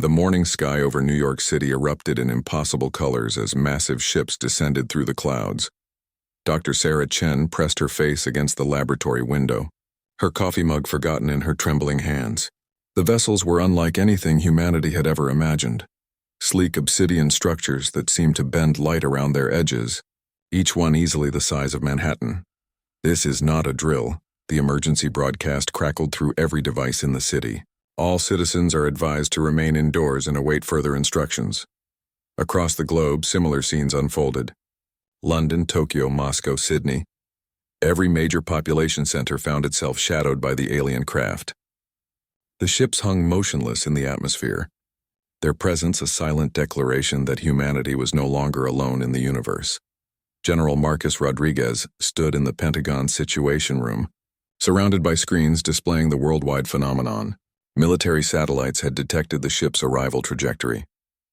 The morning sky over New York City erupted in impossible colors as massive ships descended through the clouds. Dr. Sarah Chen pressed her face against the laboratory window, her coffee mug forgotten in her trembling hands. The vessels were unlike anything humanity had ever imagined. Sleek obsidian structures that seemed to bend light around their edges, each one easily the size of Manhattan. "This is not a drill," the emergency broadcast crackled through every device in the city. "All citizens are advised to remain indoors and await further instructions." Across the globe, similar scenes unfolded. London, Tokyo, Moscow, Sydney. Every major population center found itself shadowed by the alien craft. The ships hung motionless in the atmosphere, their presence a silent declaration that humanity was no longer alone in the universe. General Marcus Rodriguez stood in the Pentagon Situation Room, surrounded by screens displaying the worldwide phenomenon. Military satellites had detected the ship's arrival trajectory.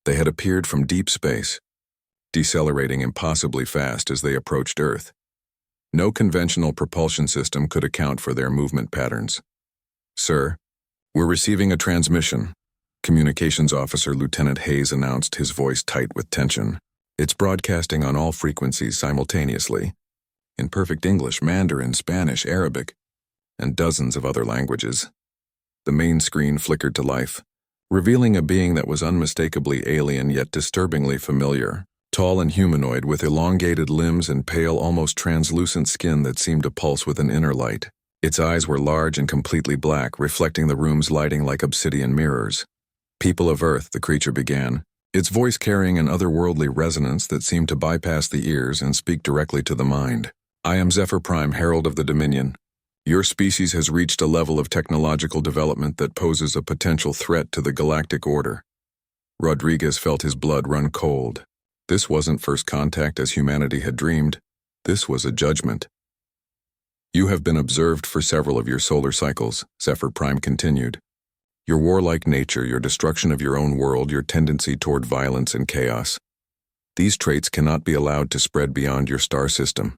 They had appeared from deep space, decelerating impossibly fast as they approached Earth. No conventional propulsion system could account for their movement patterns. "Sir, we're receiving a transmission," Communications Officer Lieutenant Hayes announced, his voice tight with tension. "It's broadcasting on all frequencies simultaneously, in perfect English, Mandarin, Spanish, Arabic, and dozens of other languages." The main screen flickered to life, revealing a being that was unmistakably alien yet disturbingly familiar. Tall and humanoid, with elongated limbs and pale, almost translucent skin that seemed to pulse with an inner light. Its eyes were large and completely black, reflecting the room's lighting like obsidian mirrors. "People of Earth," the creature began, its voice carrying an otherworldly resonance that seemed to bypass the ears and speak directly to the mind. "I am Zephyr Prime, Herald of the Dominion. Your species has reached a level of technological development that poses a potential threat to the galactic order." Rodriguez felt his blood run cold. This wasn't first contact as humanity had dreamed. This was a judgment. "You have been observed for several of your solar cycles," Zephyr Prime continued. "Your warlike nature, your destruction of your own world, your tendency toward violence and chaos. These traits cannot be allowed to spread beyond your star system.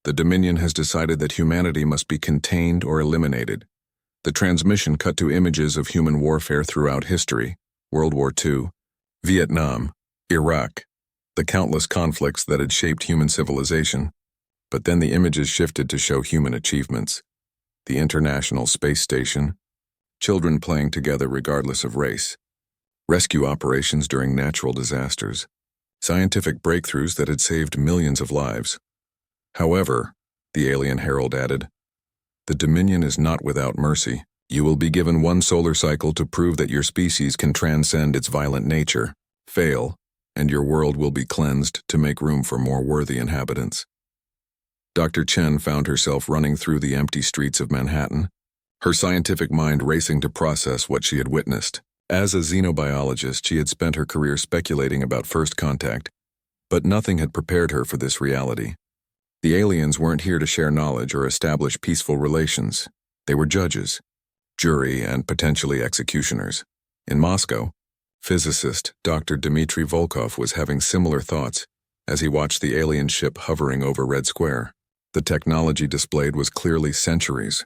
The Dominion has decided that humanity must be contained or eliminated." The transmission cut to images of human warfare throughout history: World War II, Vietnam, Iraq, the countless conflicts that had shaped human civilization. But then the images shifted to show human achievements: the International Space Station, children playing together regardless of race, rescue operations during natural disasters, scientific breakthroughs that had saved millions of lives. "However," the alien herald added, "the Dominion is not without mercy. You will be given one solar cycle to prove that your species can transcend its violent nature. Fail, and your world will be cleansed to make room for more worthy inhabitants." Dr. Chen found herself running through the empty streets of Manhattan, her scientific mind racing to process what she had witnessed. As a xenobiologist, she had spent her career speculating about first contact, but nothing had prepared her for this reality. The aliens weren't here to share knowledge or establish peaceful relations. They were judges, jury, and potentially executioners. In Moscow, physicist Dr. Dmitry Volkov was having similar thoughts as he watched the alien ship hovering over Red Square. The technology displayed was clearly centuries,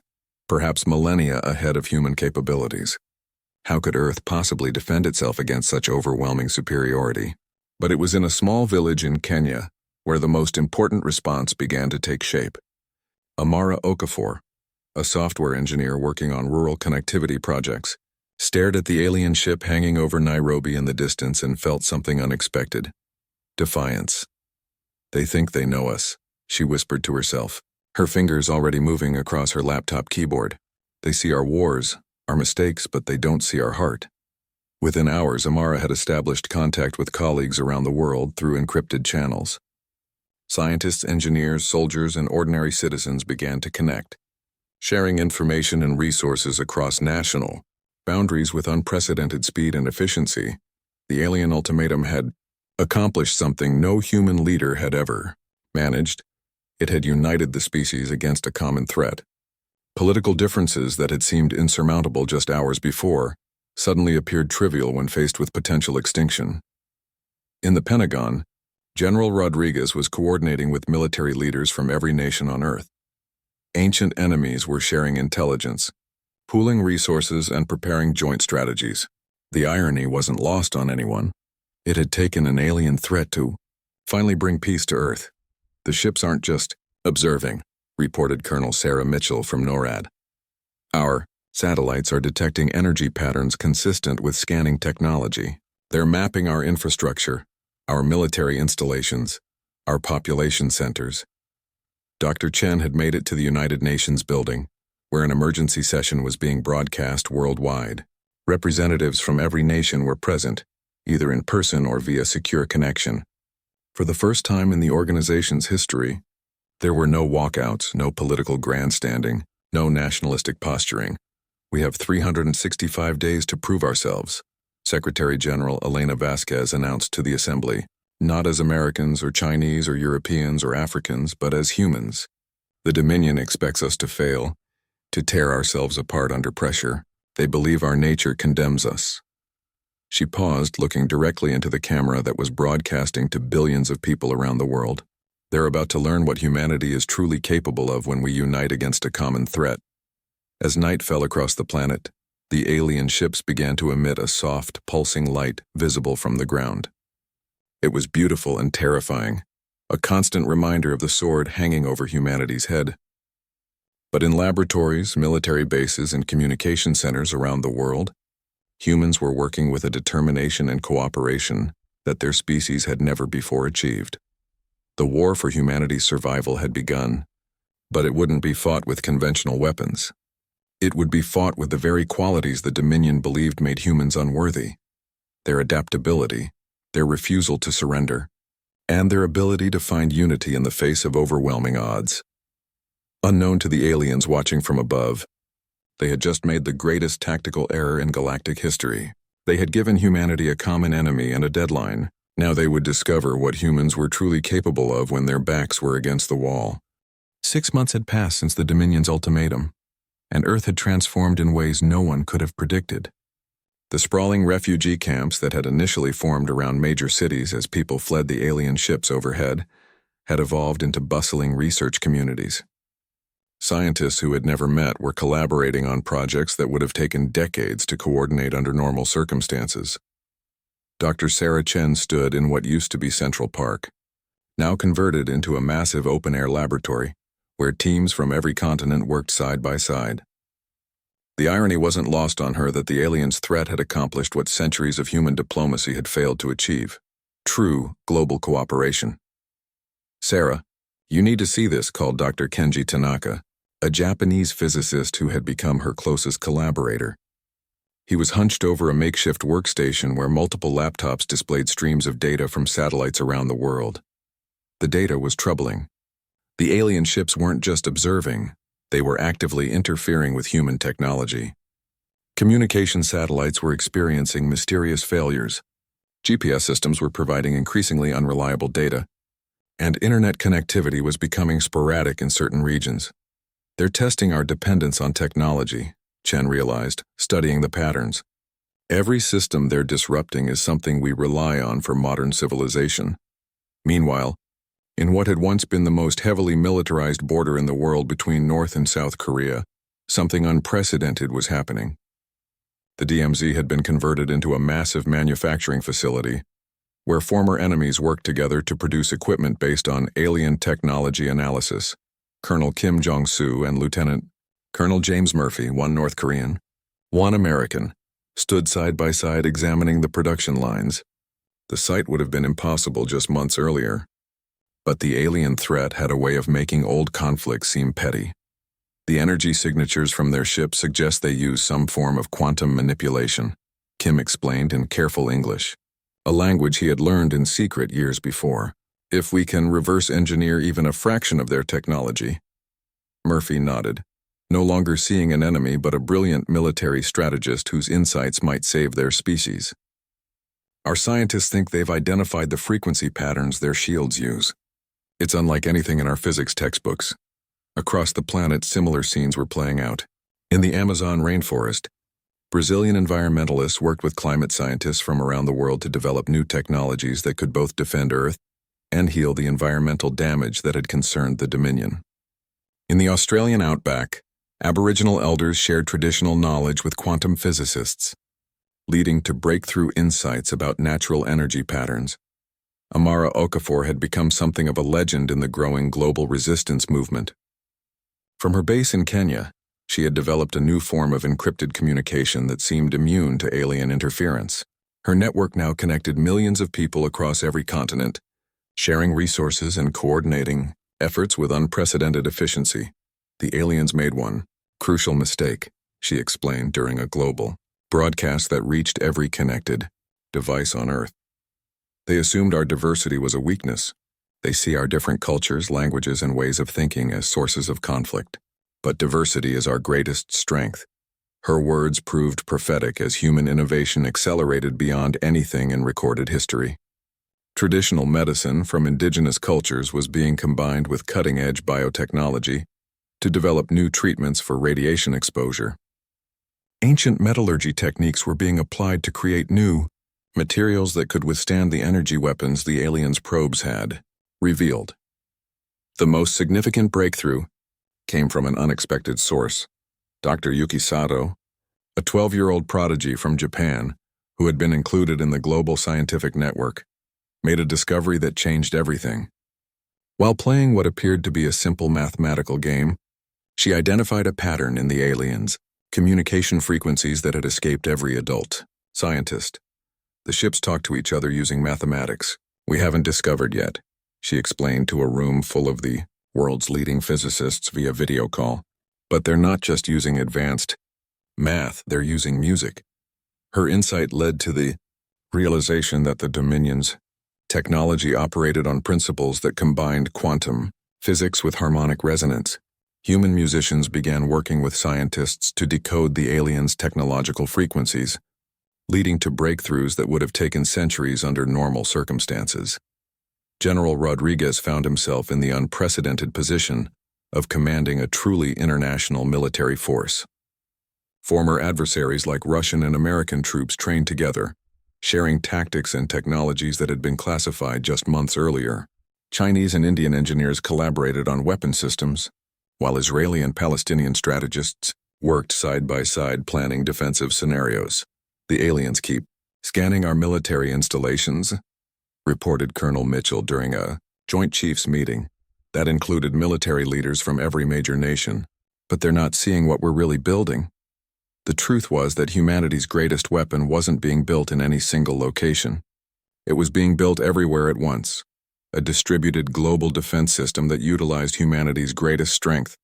perhaps millennia ahead of human capabilities. How could Earth possibly defend itself against such overwhelming superiority? But it was in a small village in Kenya where the most important response began to take shape. Amara Okafor, a software engineer working on rural connectivity projects, stared at the alien ship hanging over Nairobi in the distance and felt something unexpected: defiance. "They think they know us," she whispered to herself, her fingers already moving across her laptop keyboard. "They see our wars, our mistakes, but they don't see our heart." Within hours, Amara had established contact with colleagues around the world through encrypted channels. Scientists, engineers, soldiers, and ordinary citizens began to connect, sharing information and resources across national boundaries with unprecedented speed and efficiency. The alien ultimatum had accomplished something no human leader had ever managed. It had united the species against a common threat. Political differences that had seemed insurmountable just hours before suddenly appeared trivial when faced with potential extinction. In the Pentagon, General Rodriguez was coordinating with military leaders from every nation on Earth. Ancient enemies were sharing intelligence, pooling resources, and preparing joint strategies. The irony wasn't lost on anyone. It had taken an alien threat to finally bring peace to Earth. The ships aren't just observing, reported Colonel Sarah Mitchell from NORAD. Our satellites are detecting energy patterns consistent with scanning technology. They're mapping our infrastructure, our military installations, our population centers. Dr. Chen had made it to the United Nations building, where an emergency session was being broadcast worldwide. Representatives from every nation were present, either in person or via secure connection. For the first time in the organization's history, there were no walkouts, no political grandstanding, no nationalistic posturing. We have 365 days to prove ourselves, Secretary General Elena Vasquez announced to the Assembly, not as Americans or Chinese or Europeans or Africans, but as humans. The Dominion expects us to fail, to tear ourselves apart under pressure. They believe our nature condemns us. She paused, looking directly into the camera that was broadcasting to billions of people around the world. They're about to learn what humanity is truly capable of when we unite against a common threat. As night fell across the planet, the alien ships began to emit a soft, pulsing light visible from the ground. It was beautiful and terrifying, a constant reminder of the sword hanging over humanity's head. But in laboratories, military bases, and communication centers around the world, humans were working with a determination and cooperation that their species had never before achieved. The war for humanity's survival had begun, but it wouldn't be fought with conventional weapons. It would be fought with the very qualities the Dominion believed made humans unworthy: their adaptability, their refusal to surrender, and their ability to find unity in the face of overwhelming odds. Unknown to the aliens watching from above, they had just made the greatest tactical error in galactic history. They had given humanity a common enemy and a deadline. Now they would discover what humans were truly capable of when their backs were against the wall. 6 months had passed since the Dominion's ultimatum, and Earth had transformed in ways no one could have predicted. The sprawling refugee camps that had initially formed around major cities as people fled the alien ships overhead had evolved into bustling research communities. Scientists who had never met were collaborating on projects that would have taken decades to coordinate under normal circumstances. Dr. Sarah Chen stood in what used to be Central Park, now converted into a massive open-air laboratory where teams from every continent worked side by side. The irony wasn't lost on her that the aliens' threat had accomplished what centuries of human diplomacy had failed to achieve: true global cooperation. "Sarah, you need to see this," called Dr. Kenji Tanaka, a Japanese physicist who had become her closest collaborator. He was hunched over a makeshift workstation where multiple laptops displayed streams of data from satellites around the world. The data was troubling. The alien ships weren't just observing, they were actively interfering with human technology. Communication satellites were experiencing mysterious failures. GPS systems were providing increasingly unreliable data, and internet connectivity was becoming sporadic in certain regions. "They're testing our dependence on technology," Chen realized, studying the patterns. "Every system they're disrupting is something we rely on for modern civilization." Meanwhile, in what had once been the most heavily militarized border in the world between North and South Korea, something unprecedented was happening. The DMZ had been converted into a massive manufacturing facility where former enemies worked together to produce equipment based on alien technology analysis. Colonel Kim Jong-soo and Lieutenant Colonel James Murphy, one North Korean, one American, stood side by side examining the production lines. The sight would have been impossible just months earlier, but the alien threat had a way of making old conflicts seem petty. The energy signatures from their ship suggest they use some form of quantum manipulation, Kim explained in careful English, a language he had learned in secret years before. "If we can reverse engineer even a fraction of their technology." Murphy nodded, no longer seeing an enemy but a brilliant military strategist whose insights might save their species. "Our scientists think they've identified the frequency patterns their shields use. It's unlike anything in our physics textbooks." Across the planet, similar scenes were playing out. In the Amazon rainforest, Brazilian environmentalists worked with climate scientists from around the world to develop new technologies that could both defend Earth and heal the environmental damage that had concerned the Dominion. In the Australian outback, Aboriginal elders shared traditional knowledge with quantum physicists. leading to breakthrough insights about natural energy patterns. Amara Okafor had become something of a legend in the growing global resistance movement. From her base in Kenya, she had developed a new form of encrypted communication that seemed immune to alien interference. Her network now connected millions of people across every continent, sharing resources and coordinating efforts with unprecedented efficiency. The aliens made one crucial mistake, she explained during a global broadcast that reached every connected device on Earth. They assumed our diversity was a weakness. They see our different cultures, languages, and ways of thinking as sources of conflict. But diversity is our greatest strength. Her words proved prophetic as human innovation accelerated beyond anything in recorded history. Traditional medicine from indigenous cultures was being combined with cutting-edge biotechnology to develop new treatments for radiation exposure. Ancient metallurgy techniques were being applied to create new materials that could withstand the energy weapons the aliens' probes had revealed. The most significant breakthrough came from an unexpected source. Dr. Yuki Sato, a 12-year-old prodigy from Japan who had been included in the global scientific network, made a discovery that changed everything. While playing what appeared to be a simple mathematical game, she identified a pattern in the aliens, communication frequencies that had escaped every adult scientist. The ships talk to each other using mathematics. We haven't discovered yet, she explained to a room full of the world's leading physicists via video call. But they're not just using advanced math, they're using music. Her insight led to the realization that the Dominion's technology operated on principles that combined quantum physics with harmonic resonance. Human musicians began working with scientists to decode the aliens' technological frequencies, leading to breakthroughs that would have taken centuries under normal circumstances. General Rodriguez found himself in the unprecedented position of commanding a truly international military force. Former adversaries like Russian and American troops trained together, sharing tactics and technologies that had been classified just months earlier. Chinese and Indian engineers collaborated on weapon systems, while Israeli and Palestinian strategists worked side by side planning defensive scenarios. The aliens keep scanning our military installations, reported Colonel Mitchell during a Joint Chiefs meeting that included military leaders from every major nation. But they're not seeing what we're really building. The truth was that humanity's greatest weapon wasn't being built in any single location. It was being built everywhere at once, a distributed global defense system that utilized humanity's greatest strength,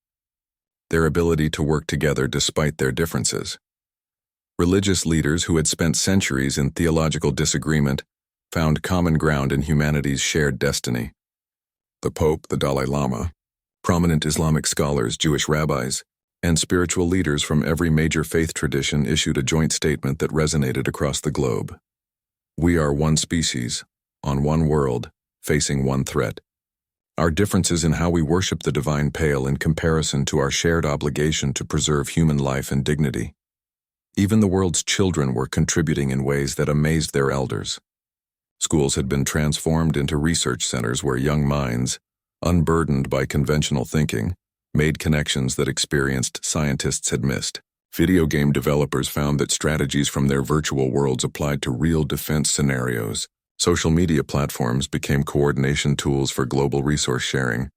their ability to work together despite their differences. Religious leaders who had spent centuries in theological disagreement found common ground in humanity's shared destiny. The Pope, the Dalai Lama, prominent Islamic scholars, Jewish rabbis, and spiritual leaders from every major faith tradition issued a joint statement that resonated across the globe. We are one species, on one world, facing one threat. Our differences in how we worship the divine pale in comparison to our shared obligation to preserve human life and dignity. Even the world's children were contributing in ways that amazed their elders. Schools had been transformed into research centers where young minds, unburdened by conventional thinking, made connections that experienced scientists had missed. Video game developers found that strategies from their virtual worlds applied to real defense scenarios. Social media platforms became coordination tools for global resource sharing.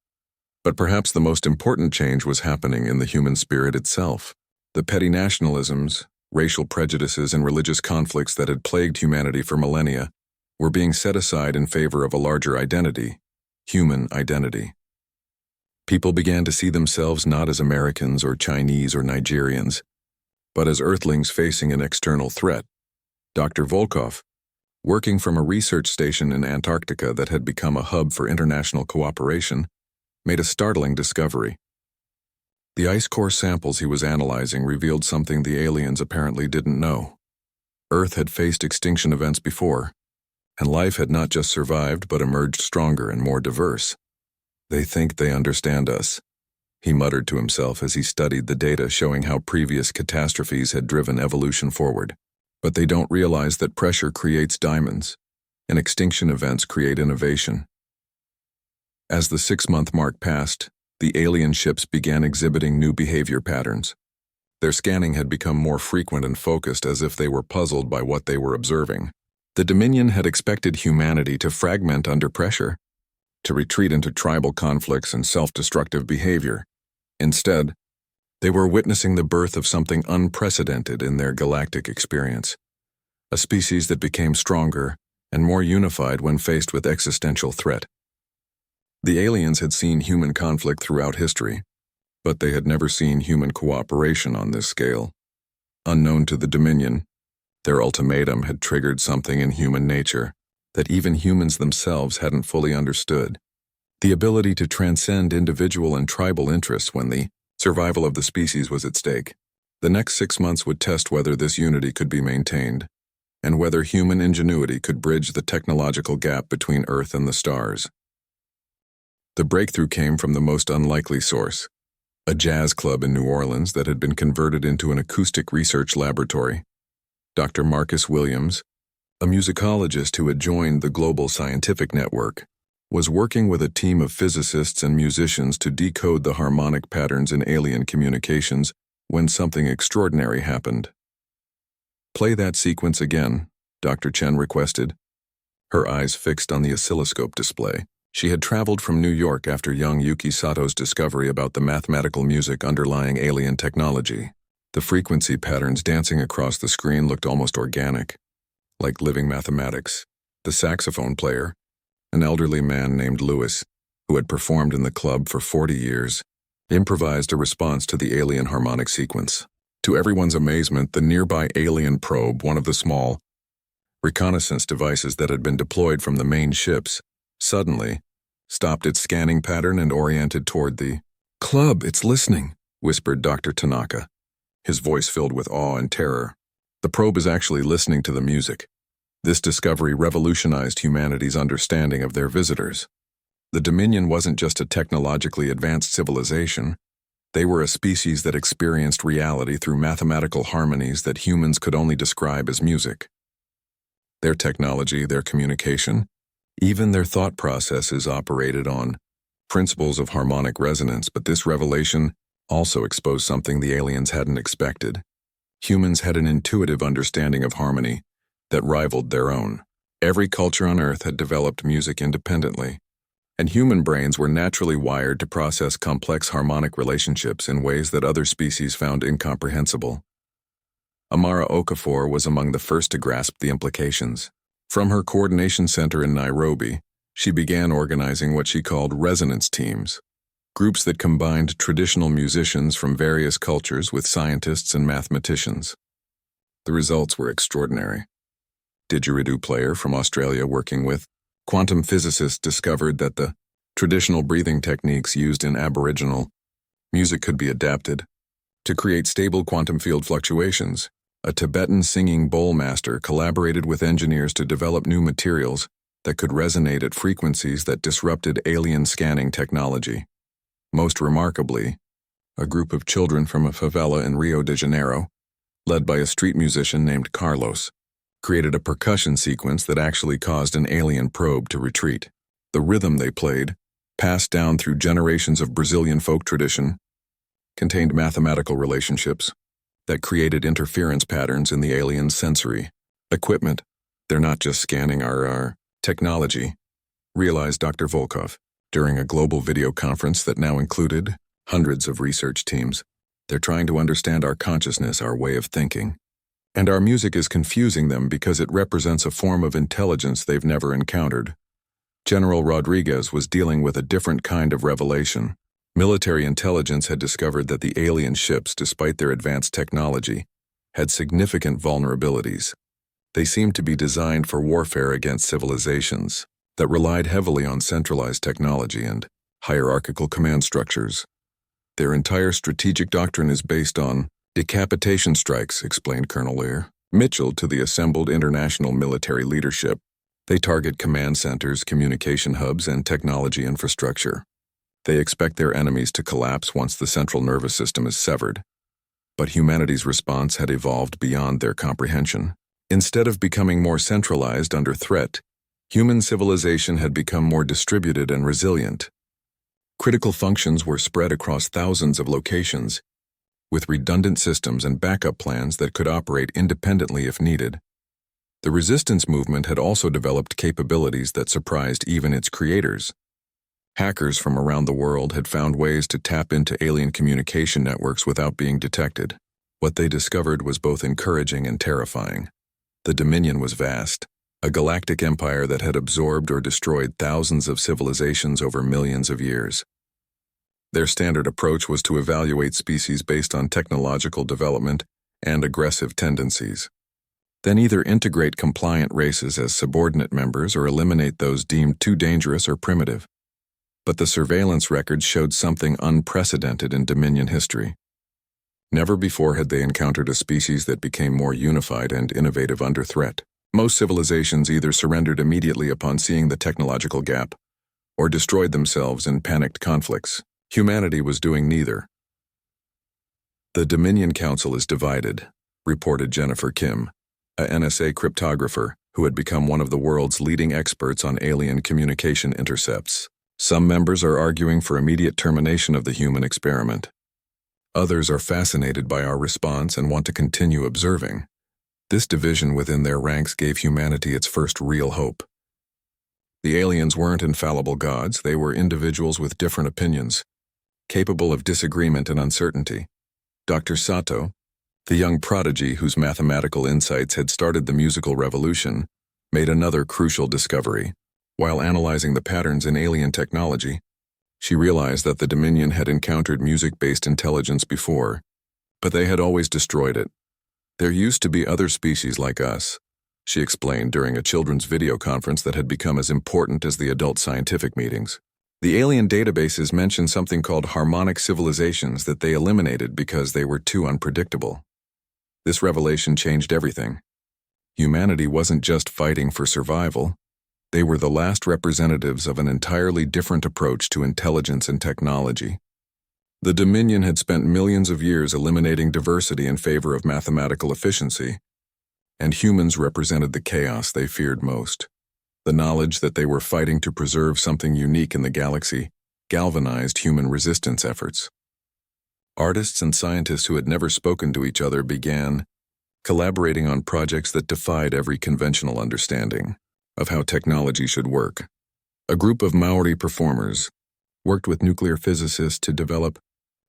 But perhaps the most important change was happening in the human spirit itself. The petty nationalisms, racial prejudices, and religious conflicts that had plagued humanity for millennia were being set aside in favor of a larger identity, human identity. People began to see themselves not as Americans or Chinese or Nigerians, but as Earthlings facing an external threat. Dr. Volkov, working from a research station in Antarctica that had become a hub for international cooperation, made a startling discovery. The ice core samples he was analyzing revealed something the aliens apparently didn't know. Earth had faced extinction events before, and life had not just survived but emerged stronger and more diverse. They think they understand us, he muttered to himself as he studied the data showing how previous catastrophes had driven evolution forward. But they don't realize that pressure creates diamonds, and extinction events create innovation. As the 6-month mark passed, the alien ships began exhibiting new behavior patterns. Their scanning had become more frequent and focused, as if they were puzzled by what they were observing. The Dominion had expected humanity to fragment under pressure, to retreat into tribal conflicts and self-destructive behavior. Instead, they were witnessing the birth of something unprecedented in their galactic experience, a species that became stronger and more unified when faced with existential threat. The aliens had seen human conflict throughout history, but they had never seen human cooperation on this scale. Unknown to the Dominion, their ultimatum had triggered something in human nature that even humans themselves hadn't fully understood: the ability to transcend individual and tribal interests when the survival of the species was at stake. The next 6 months would test whether this unity could be maintained, and whether human ingenuity could bridge the technological gap between Earth and the stars. The breakthrough came from the most unlikely source: a jazz club in New Orleans that had been converted into an acoustic research laboratory. Dr. Marcus Williams, a musicologist who had joined the global scientific network, was working with a team of physicists and musicians to decode the harmonic patterns in alien communications when something extraordinary happened. "Play that sequence again," Dr. Chen requested, her eyes fixed on the oscilloscope display. She had traveled from New York after young Yuki Sato's discovery about the mathematical music underlying alien technology. The frequency patterns dancing across the screen looked almost organic, like living mathematics. The saxophone player, an elderly man named Lewis, who had performed in the club for 40 years, improvised a response to the alien harmonic sequence. To everyone's amazement, the nearby alien probe, one of the small reconnaissance devices that had been deployed from the main ships, suddenly stopped its scanning pattern and oriented toward the club. "It's listening," whispered Dr. Tanaka, his voice filled with awe and terror. "The probe is actually listening to the music." This discovery revolutionized humanity's understanding of their visitors. The Dominion wasn't just a technologically advanced civilization. They were a species that experienced reality through mathematical harmonies that humans could only describe as music. Their technology, their communication, even their thought processes operated on principles of harmonic resonance, but this revelation also exposed something the aliens hadn't expected. Humans had an intuitive understanding of harmony that rivaled their own. Every culture on Earth had developed music independently, and human brains were naturally wired to process complex harmonic relationships in ways that other species found incomprehensible. Amara Okafor was among the first to grasp the implications. From her coordination center in Nairobi, she began organizing what she called resonance teams, groups that combined traditional musicians from various cultures with scientists and mathematicians. The results were extraordinary. Didgeridoo player from Australia working with quantum physicists discovered that the traditional breathing techniques used in Aboriginal music could be adapted to create stable quantum field fluctuations. A Tibetan singing bowl master collaborated with engineers to develop new materials that could resonate at frequencies that disrupted alien scanning technology. Most remarkably, a group of children from a favela in Rio de Janeiro, led by a street musician named Carlos, created a percussion sequence that actually caused an alien probe to retreat. The rhythm they played, passed down through generations of Brazilian folk tradition, contained mathematical relationships that created interference patterns in the alien's sensory equipment. "They're not just scanning our technology," realized Dr. Volkov during a global video conference that now included hundreds of research teams. "They're trying to understand our consciousness, our way of thinking. And our music is confusing them because it represents a form of intelligence they've never encountered." General Rodriguez was dealing with a different kind of revelation. Military intelligence had discovered that the alien ships, despite their advanced technology, had significant vulnerabilities. They seemed to be designed for warfare against civilizations that relied heavily on centralized technology and hierarchical command structures. "Their entire strategic doctrine is based on decapitation strikes," explained Colonel Lear Mitchell to the assembled international military leadership. "They target command centers, communication hubs, and technology infrastructure. They expect their enemies to collapse once the central nervous system is severed." But humanity's response had evolved beyond their comprehension. Instead of becoming more centralized under threat, human civilization had become more distributed and resilient. Critical functions were spread across thousands of locations, with redundant systems and backup plans that could operate independently if needed. The resistance movement had also developed capabilities that surprised even its creators. Hackers from around the world had found ways to tap into alien communication networks without being detected. What they discovered was both encouraging and terrifying. The Dominion was vast, a galactic empire that had absorbed or destroyed thousands of civilizations over millions of years. Their standard approach was to evaluate species based on technological development and aggressive tendencies. Then either integrate compliant races as subordinate members or eliminate those deemed too dangerous or primitive. But the surveillance records showed something unprecedented in Dominion history. Never before had they encountered a species that became more unified and innovative under threat. Most civilizations either surrendered immediately upon seeing the technological gap or destroyed themselves in panicked conflicts. Humanity was doing neither. "The Dominion Council is divided," reported Jennifer Kim, a NSA cryptographer who had become one of the world's leading experts on alien communication intercepts. "Some members are arguing for immediate termination of the human experiment. Others are fascinated by our response and want to continue observing." This division within their ranks gave humanity its first real hope. The aliens weren't infallible gods, they were individuals with different opinions, capable of disagreement and uncertainty. Dr. Sato, the young prodigy whose mathematical insights had started the musical revolution, made another crucial discovery. While analyzing the patterns in alien technology, she realized that the Dominion had encountered music-based intelligence before, but they had always destroyed it. "There used to be other species like us," she explained during a children's video conference that had become as important as the adult scientific meetings. "The alien databases mentioned something called harmonic civilizations that they eliminated because they were too unpredictable. This revelation changed everything. Humanity wasn't just fighting for survival. They were the last representatives of an entirely different approach to intelligence and technology. The Dominion had spent millions of years eliminating diversity in favor of mathematical efficiency, and humans represented the chaos they feared most. The knowledge that they were fighting to preserve something unique in the galaxy galvanized human resistance efforts. Artists and scientists who had never spoken to each other began collaborating on projects that defied every conventional understanding of how technology should work. A group of Maori performers worked with nuclear physicists to develop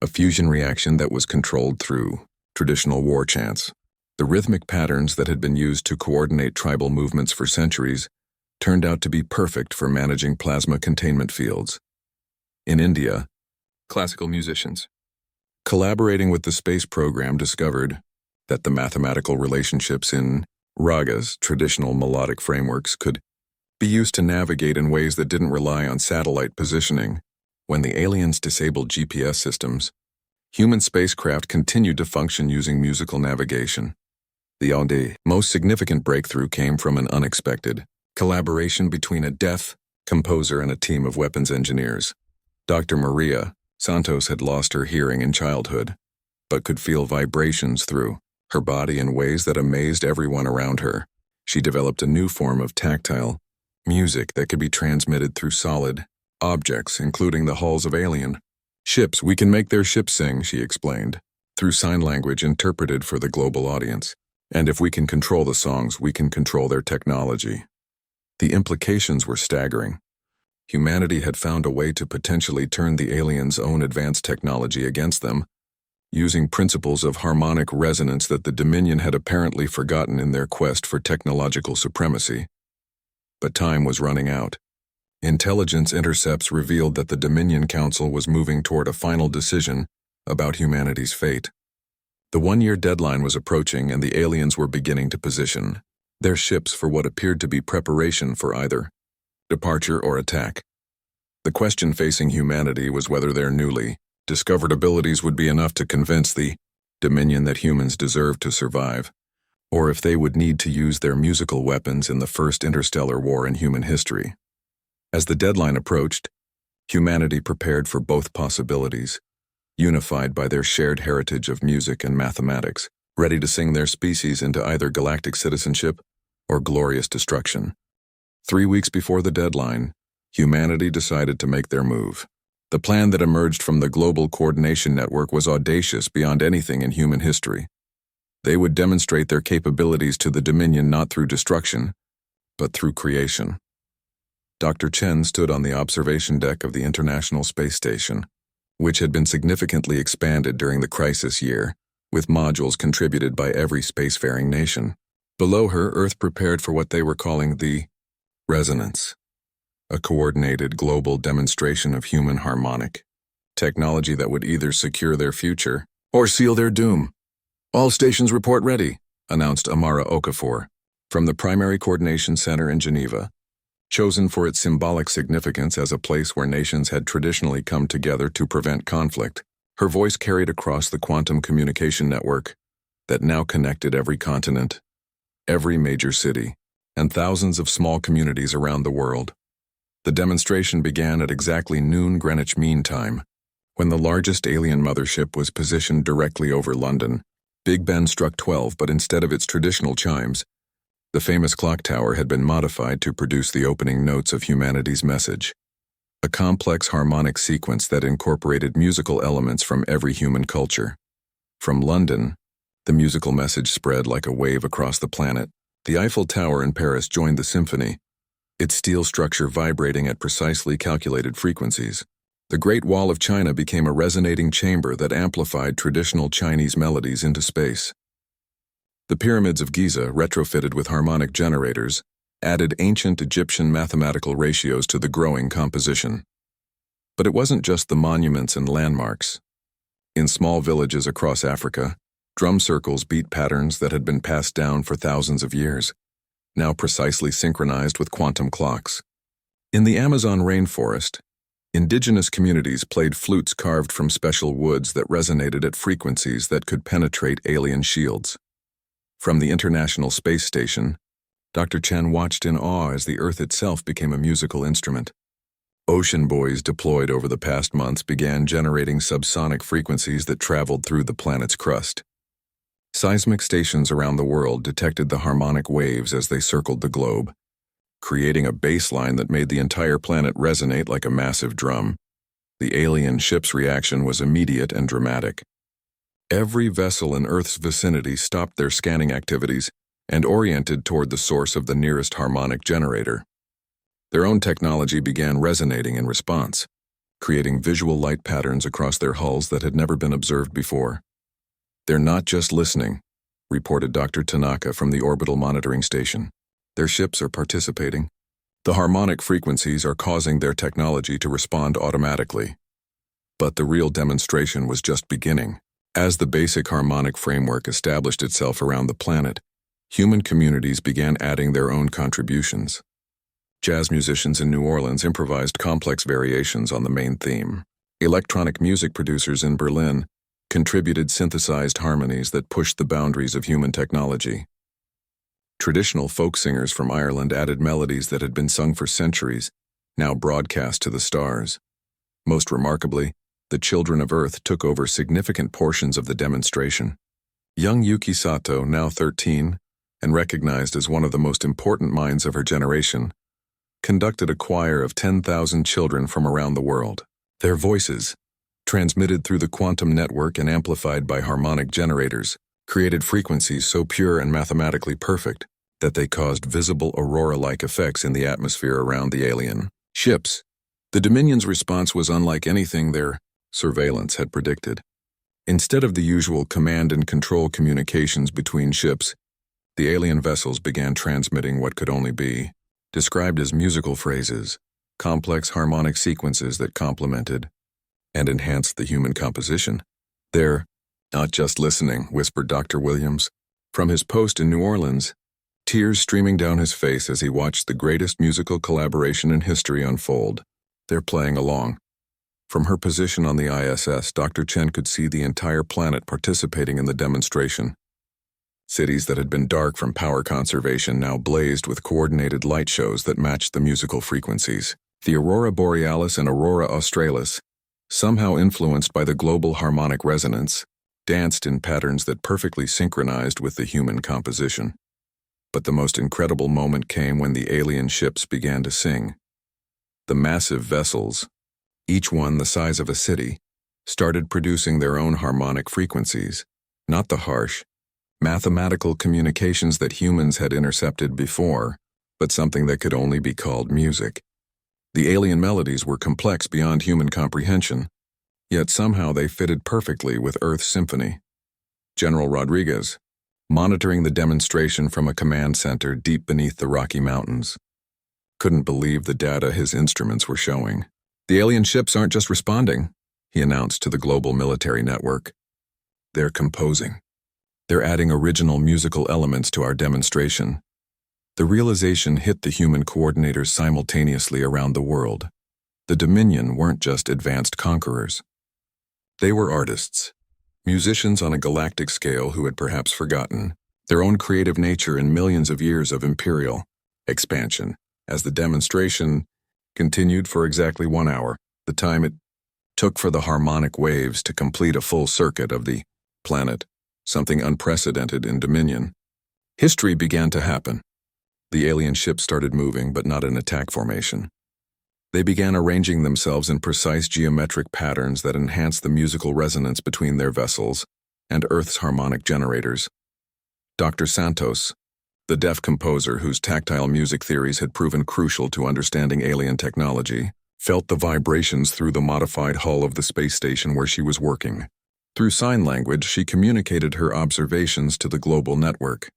a fusion reaction that was controlled through traditional war chants. The rhythmic patterns that had been used to coordinate tribal movements for centuries turned out to be perfect for managing plasma containment fields. In India, classical musicians, collaborating with the space program, discovered that the mathematical relationships in ragas, traditional melodic frameworks, could be used to navigate in ways that didn't rely on satellite positioning. When the aliens disabled GPS systems, human spacecraft continued to function using musical navigation. The most significant breakthrough came from an unexpected collaboration between a deaf composer and a team of weapons engineers. Dr. Maria Santos had lost her hearing in childhood, but could feel vibrations through her body in ways that amazed everyone around her. She developed a new form of tactile music that could be transmitted through solid objects, including the hulls of alien ships. "We can make their ships sing," she explained, through sign language interpreted for the global audience. "And if we can control the songs, we can control their technology." The implications were staggering. Humanity had found a way to potentially turn the aliens' own advanced technology against them, using principles of harmonic resonance that the Dominion had apparently forgotten in their quest for technological supremacy. But time was running out. Intelligence intercepts revealed that the Dominion Council was moving toward a final decision about humanity's fate. The one-year deadline was approaching, and the aliens were beginning to position their ships for what appeared to be preparation for either departure or attack. The question facing humanity was whether their newly discovered abilities would be enough to convince the Dominion that humans deserved to survive, or if they would need to use their musical weapons in the first interstellar war in human history. As the deadline approached, humanity prepared for both possibilities, unified by their shared heritage of music and mathematics, ready to sing their species into either galactic citizenship or glorious destruction. 3 weeks before the deadline, humanity decided to make their move. The plan that emerged from the Global Coordination Network was audacious beyond anything in human history. They would demonstrate their capabilities to the Dominion not through destruction, but through creation. Dr. Chen stood on the observation deck of the International Space Station, which had been significantly expanded during the crisis year, with modules contributed by every spacefaring nation. Below her, Earth prepared for what they were calling the resonance, a coordinated global demonstration of human harmonic technology that would either secure their future or seal their doom. "All stations report ready," announced Amara Okafor, from the Primary Coordination Center in Geneva, chosen for its symbolic significance as a place where nations had traditionally come together to prevent conflict. Her voice carried across the quantum communication network that now connected every continent, every major city, and thousands of small communities around the world. The demonstration began at exactly noon Greenwich Mean Time, when the largest alien mothership was positioned directly over London. Big Ben struck 12, but instead of its traditional chimes, the famous clock tower had been modified to produce the opening notes of humanity's message, a complex harmonic sequence that incorporated musical elements from every human culture. From London, the musical message spread like a wave across the planet. The Eiffel Tower in Paris joined the symphony, its steel structure vibrating at precisely calculated frequencies. The Great Wall of China became a resonating chamber that amplified traditional Chinese melodies into space. The pyramids of Giza, retrofitted with harmonic generators, added ancient Egyptian mathematical ratios to the growing composition. But it wasn't just the monuments and landmarks. In small villages across Africa, drum circles beat patterns that had been passed down for thousands of years, now precisely synchronized with quantum clocks. In the Amazon rainforest, indigenous communities played flutes carved from special woods that resonated at frequencies that could penetrate alien shields. From the International Space Station, Dr. Chen watched in awe as the Earth itself became a musical instrument. Ocean buoys deployed over the past months began generating subsonic frequencies that traveled through the planet's crust. Seismic stations around the world detected the harmonic waves as they circled the globe, creating a baseline that made the entire planet resonate like a massive drum. The alien ship's reaction was immediate and dramatic. Every vessel in Earth's vicinity stopped their scanning activities and oriented toward the source of the nearest harmonic generator. Their own technology began resonating in response, creating visual light patterns across their hulls that had never been observed before. "They're not just listening," reported Dr. Tanaka from the Orbital Monitoring Station. "Their ships are participating. The harmonic frequencies are causing their technology to respond automatically." But the real demonstration was just beginning. As the basic harmonic framework established itself around the planet, human communities began adding their own contributions. Jazz musicians in New Orleans improvised complex variations on the main theme. Electronic music producers in Berlin contributed synthesized harmonies that pushed the boundaries of human technology. Traditional folk singers from Ireland added melodies that had been sung for centuries, now broadcast to the stars. Most remarkably, the Children of Earth took over significant portions of the demonstration. Young Yuki Sato, now 13, and recognized as one of the most important minds of her generation, conducted a choir of 10,000 children from around the world. Their voices, transmitted through the quantum network and amplified by harmonic generators, created frequencies so pure and mathematically perfect that they caused visible aurora-like effects in the atmosphere around the alien ships. The Dominion's response was unlike anything their surveillance had predicted. Instead of the usual command and control communications between ships, the alien vessels began transmitting what could only be described as musical phrases, complex harmonic sequences that complemented and enhanced the human composition. "They're not just listening," whispered Dr. Williams, from his post in New Orleans, tears streaming down his face as he watched the greatest musical collaboration in history unfold. "They're playing along." From her position on the ISS, Dr. Chen could see the entire planet participating in the demonstration. Cities that had been dark from power conservation now blazed with coordinated light shows that matched the musical frequencies. The Aurora Borealis and Aurora Australis, somehow influenced by the global harmonic resonance, danced in patterns that perfectly synchronized with the human composition. But the most incredible moment came when the alien ships began to sing. The massive vessels, each one the size of a city, started producing their own harmonic frequencies, not the harsh, mathematical communications that humans had intercepted before, but something that could only be called music. The alien melodies were complex beyond human comprehension, yet somehow they fitted perfectly with Earth's symphony. General Rodriguez, monitoring the demonstration from a command center deep beneath the Rocky Mountains, couldn't believe the data his instruments were showing. "The alien ships aren't just responding," he announced to the global military network. "They're composing. They're adding original musical elements to our demonstration." The realization hit the human coordinators simultaneously around the world. The Dominion weren't just advanced conquerors. They were artists, musicians on a galactic scale who had perhaps forgotten their own creative nature in millions of years of imperial expansion. As the demonstration continued for exactly 1 hour, the time it took for the harmonic waves to complete a full circuit of the planet, something unprecedented in Dominion, history began to happen. The alien ships started moving, but not in attack formation. They began arranging themselves in precise geometric patterns that enhanced the musical resonance between their vessels and Earth's harmonic generators. Dr. Santos, the deaf composer whose tactile music theories had proven crucial to understanding alien technology, felt the vibrations through the modified hull of the space station where she was working. Through sign language, she communicated her observations to the global network.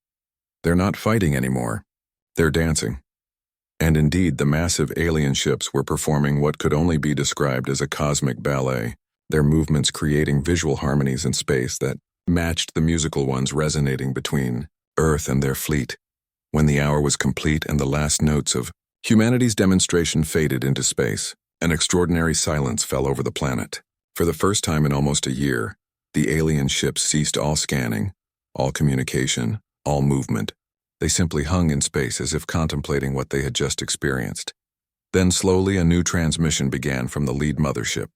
"They're not fighting anymore. They're dancing." And indeed, the massive alien ships were performing what could only be described as a cosmic ballet, their movements creating visual harmonies in space that matched the musical ones resonating between Earth and their fleet. When the hour was complete and the last notes of humanity's demonstration faded into space, an extraordinary silence fell over the planet. For the first time in almost a year, the alien ships ceased all scanning, all communication, all movement. They simply hung in space as if contemplating what they had just experienced. Then slowly a new transmission began from the lead mothership.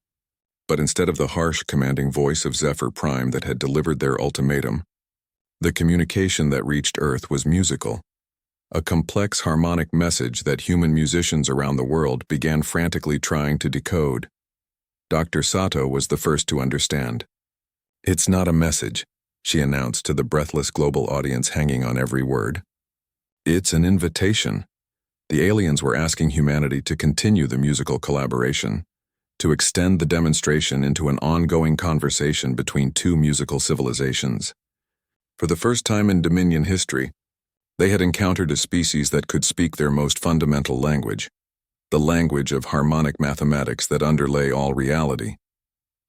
But instead of the harsh, commanding voice of Zephyr Prime that had delivered their ultimatum, the communication that reached Earth was musical. A complex harmonic message that human musicians around the world began frantically trying to decode. Dr. Sato was the first to understand. "It's not a message," she announced to the breathless global audience hanging on every word. "It's an invitation." The aliens were asking humanity to continue the musical collaboration, to extend the demonstration into an ongoing conversation between two musical civilizations. For the first time in Dominion history, they had encountered a species that could speak their most fundamental language, the language of harmonic mathematics that underlay all reality.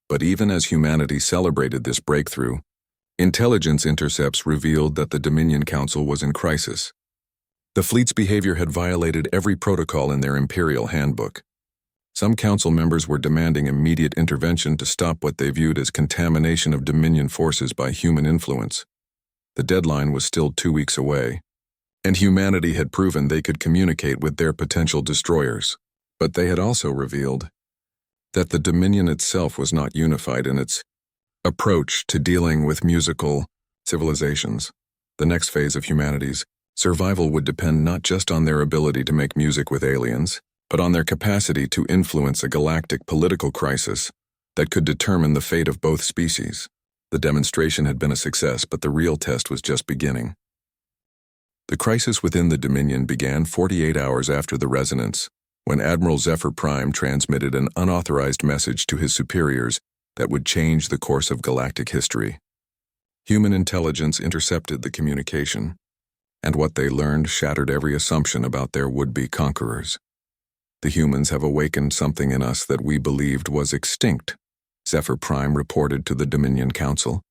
But even as humanity celebrated this breakthrough, intelligence intercepts revealed that the Dominion Council was in crisis. The fleet's behavior had violated every protocol in their imperial handbook. Some council members were demanding immediate intervention to stop what they viewed as contamination of Dominion forces by human influence. The deadline was still 2 weeks away, and humanity had proven they could communicate with their potential destroyers. But they had also revealed that the Dominion itself was not unified in its approach to dealing with musical civilizations. The next phase of humanity's survival would depend not just on their ability to make music with aliens, but on their capacity to influence a galactic political crisis that could determine the fate of both species. The demonstration had been a success, but the real test was just beginning. The crisis within the Dominion began 48 hours after the resonance, when Admiral Zephyr Prime transmitted an unauthorized message to his superiors that would change the course of galactic history. Human intelligence intercepted the communication, and what they learned shattered every assumption about their would-be conquerors. "The humans have awakened something in us that we believed was extinct," Zephyr Prime reported to the Dominion Council,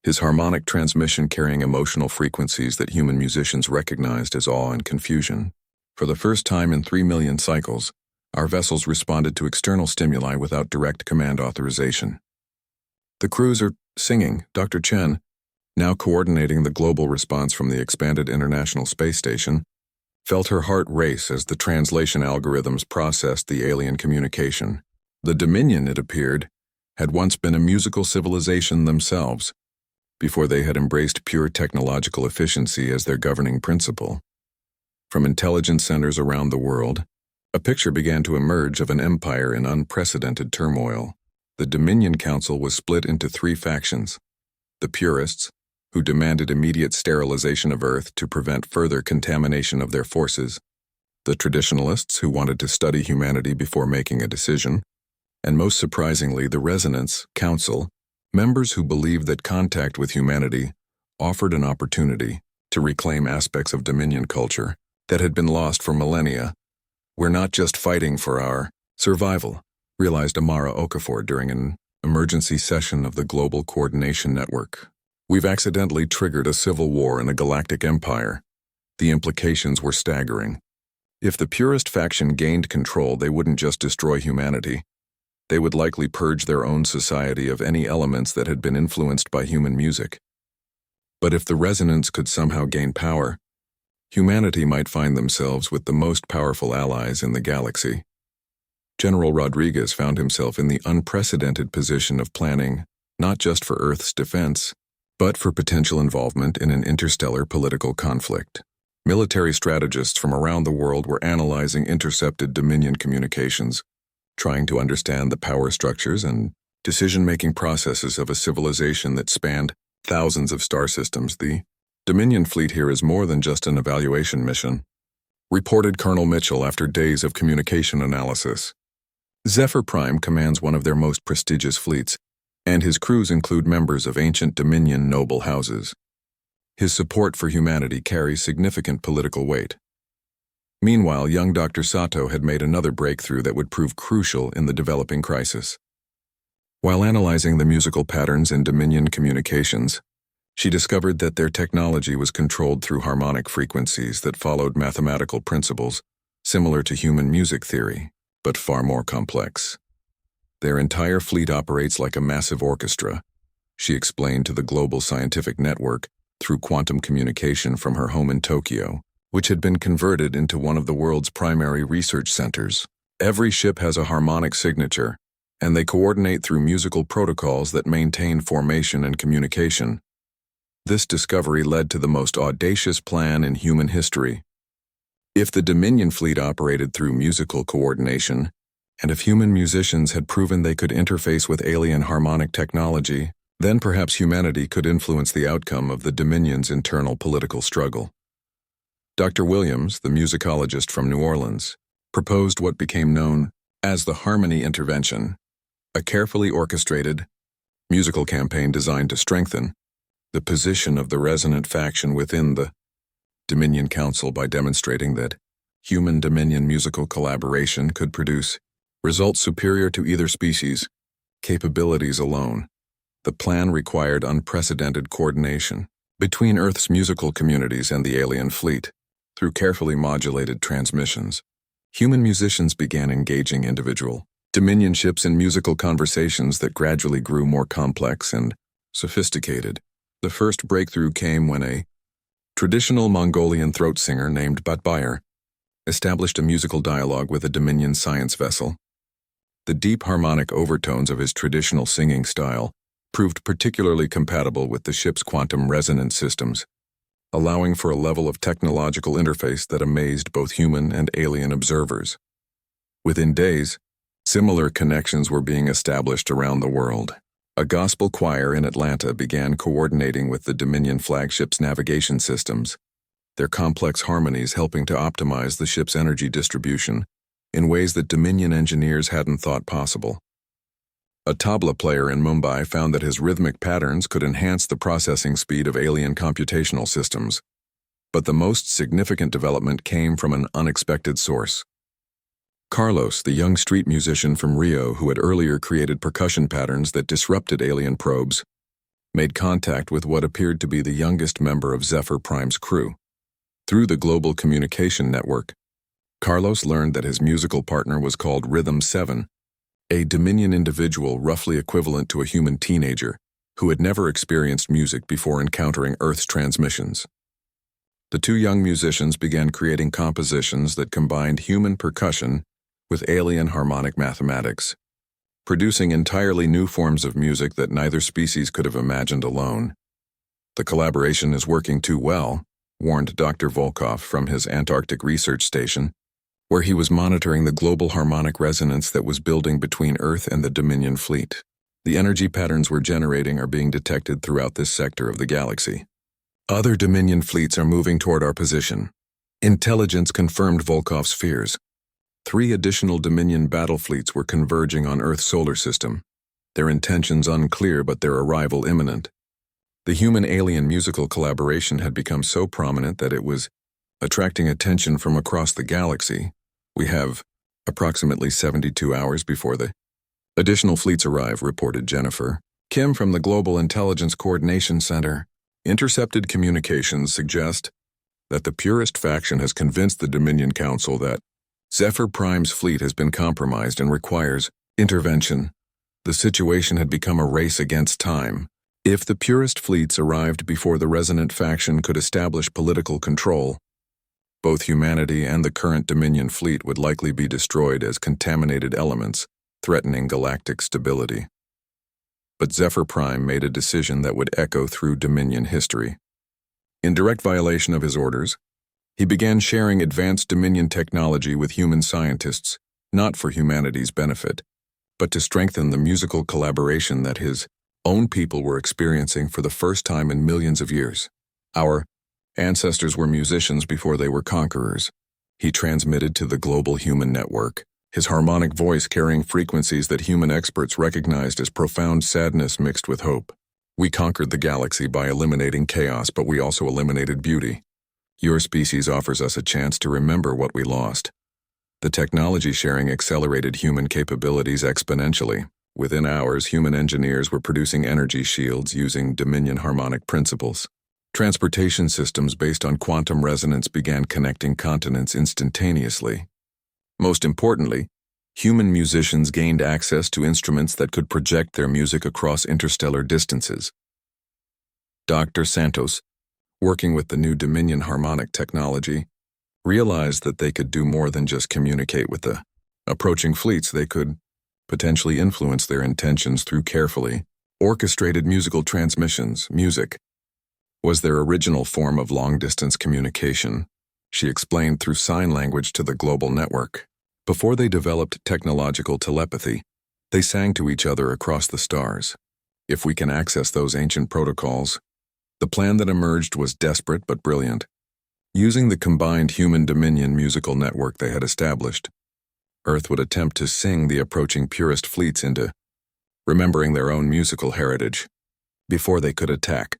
his harmonic transmission carrying emotional frequencies that human musicians recognized as awe and confusion. "For the first time in 3 million cycles, our vessels responded to external stimuli without direct command authorization. The crews are singing," Dr. Chen, now coordinating the global response from the expanded International Space Station, felt her heart race as the translation algorithms processed the alien communication. The Dominion, it appeared, had once been a musical civilization themselves, before they had embraced pure technological efficiency as their governing principle. From intelligence centers around the world, A picture began to emerge of an empire in unprecedented turmoil. The Dominion Council was split into three factions: the purists, who demanded immediate sterilization of Earth to prevent further contamination of their forces; the traditionalists, who wanted to study humanity before making a decision; and most surprisingly, the Resonance Council, members who believed that contact with humanity offered an opportunity to reclaim aspects of Dominion culture that had been lost for millennia. "We're not just fighting for our survival," realized Amara Okafor during an emergency session of the Global Coordination Network. "We've accidentally triggered a civil war in a galactic empire." The implications were staggering. If the purist faction gained control, they wouldn't just destroy humanity. They would likely purge their own society of any elements that had been influenced by human music. But if the Resonance could somehow gain power, humanity might find themselves with the most powerful allies in the galaxy. General Rodriguez found himself in the unprecedented position of planning not just for Earth's defense, but for potential involvement in an interstellar political conflict. Military strategists from around the world were analyzing intercepted Dominion communications, trying to understand the power structures and decision-making processes of a civilization that spanned thousands of star systems. "The Dominion fleet here is more than just an evaluation mission," reported Colonel Mitchell after days of communication analysis. Zephyr Prime commands one of their most prestigious fleets, and his crews include members of ancient Dominion noble houses. His support for humanity carries significant political weight. Meanwhile, young Dr. Sato had made another breakthrough that would prove crucial in the developing crisis. While analyzing the musical patterns in Dominion communications, she discovered that their technology was controlled through harmonic frequencies that followed mathematical principles similar to human music theory, but far more complex. "Their entire fleet operates like a massive orchestra," she explained to the Global Scientific Network through quantum communication from her home in Tokyo, which had been converted into one of the world's primary research centers. "Every ship has a harmonic signature, and they coordinate through musical protocols that maintain formation and communication." This discovery led to the most audacious plan in human history. If the Dominion fleet operated through musical coordination, and if human musicians had proven they could interface with alien harmonic technology, then perhaps humanity could influence the outcome of the Dominion's internal political struggle. Dr. Williams, the musicologist from New Orleans, proposed what became known as the Harmony Intervention, a carefully orchestrated musical campaign designed to strengthen the position of the resonant faction within the Dominion Council by demonstrating that human-Dominion musical collaboration could produce results superior to either species' capabilities alone. The plan required unprecedented coordination between Earth's musical communities and the alien fleet. Through carefully modulated transmissions, human musicians began engaging individual Dominion ships in musical conversations that gradually grew more complex and sophisticated. The first breakthrough came when a traditional Mongolian throat singer named Batbayer established a musical dialogue with a Dominion science vessel. The deep harmonic overtones of his traditional singing style proved particularly compatible with the ship's quantum resonance systems, allowing for a level of technological interface that amazed both human and alien observers. Within days, similar connections were being established around the world. A gospel choir in Atlanta began coordinating with the Dominion flagship's navigation systems, their complex harmonies helping to optimize the ship's energy distribution in ways that Dominion engineers hadn't thought possible. A tabla player in Mumbai found that his rhythmic patterns could enhance the processing speed of alien computational systems. But the most significant development came from an unexpected source. Carlos, the young street musician from Rio who had earlier created percussion patterns that disrupted alien probes, made contact with what appeared to be the youngest member of Zephyr Prime's crew. Through the Global Communication Network, Carlos learned that his musical partner was called Rhythm 7, a Dominion individual roughly equivalent to a human teenager who had never experienced music before encountering Earth's transmissions. The two young musicians began creating compositions that combined human percussion with alien harmonic mathematics, producing entirely new forms of music that neither species could have imagined alone. "The collaboration is working too well," warned Dr. Volkov from his Antarctic research station. where he was monitoring the global harmonic resonance that was building between Earth and the Dominion fleet. The energy patterns we're generating are being detected throughout this sector of the galaxy. Other Dominion fleets are moving toward our position. Intelligence confirmed Volkov's fears. 3 additional Dominion battle fleets were converging on Earth's solar system. Their intentions unclear, but their arrival imminent. The human-alien musical collaboration had become so prominent that it was attracting attention from across the galaxy. We have approximately 72 hours before the additional fleets arrive, reported Jennifer. Kim from the Global Intelligence Coordination Center. Intercepted communications suggest that the Purist faction has convinced the Dominion Council that Zephyr Prime's fleet has been compromised and requires intervention. The situation had become a race against time. If the Purist fleets arrived before the Resonant faction could establish political control, both humanity and the current Dominion fleet would likely be destroyed as contaminated elements, threatening galactic stability. But Zephyr Prime made a decision that would echo through Dominion history. In direct violation of his orders, he began sharing advanced Dominion technology with human scientists, not for humanity's benefit, but to strengthen the musical collaboration that his own people were experiencing for the first time in millions of years. Our ancestors were musicians before they were conquerors. He transmitted to the global human network, his harmonic voice carrying frequencies that human experts recognized as profound sadness mixed with hope. We conquered the galaxy by eliminating chaos, but we also eliminated beauty. Your species offers us a chance to remember what we lost. The technology sharing accelerated human capabilities exponentially. Within hours, human engineers were producing energy shields using Dominion harmonic principles. Transportation systems based on quantum resonance began connecting continents instantaneously. Most importantly, human musicians gained access to instruments that could project their music across interstellar distances. Dr. Santos, working with the new Dominion harmonic technology, realized that they could do more than just communicate with the approaching fleets. They could potentially influence their intentions through carefully orchestrated musical transmissions. Music was their original form of long-distance communication, she explained through sign language to the global network. Before they developed technological telepathy, they sang to each other across the stars. If we can access those ancient protocols, the plan that emerged was desperate but brilliant. Using the combined human-Dominion musical network they had established, Earth would attempt to sing the approaching Purist fleets into remembering their own musical heritage. Before they could attack,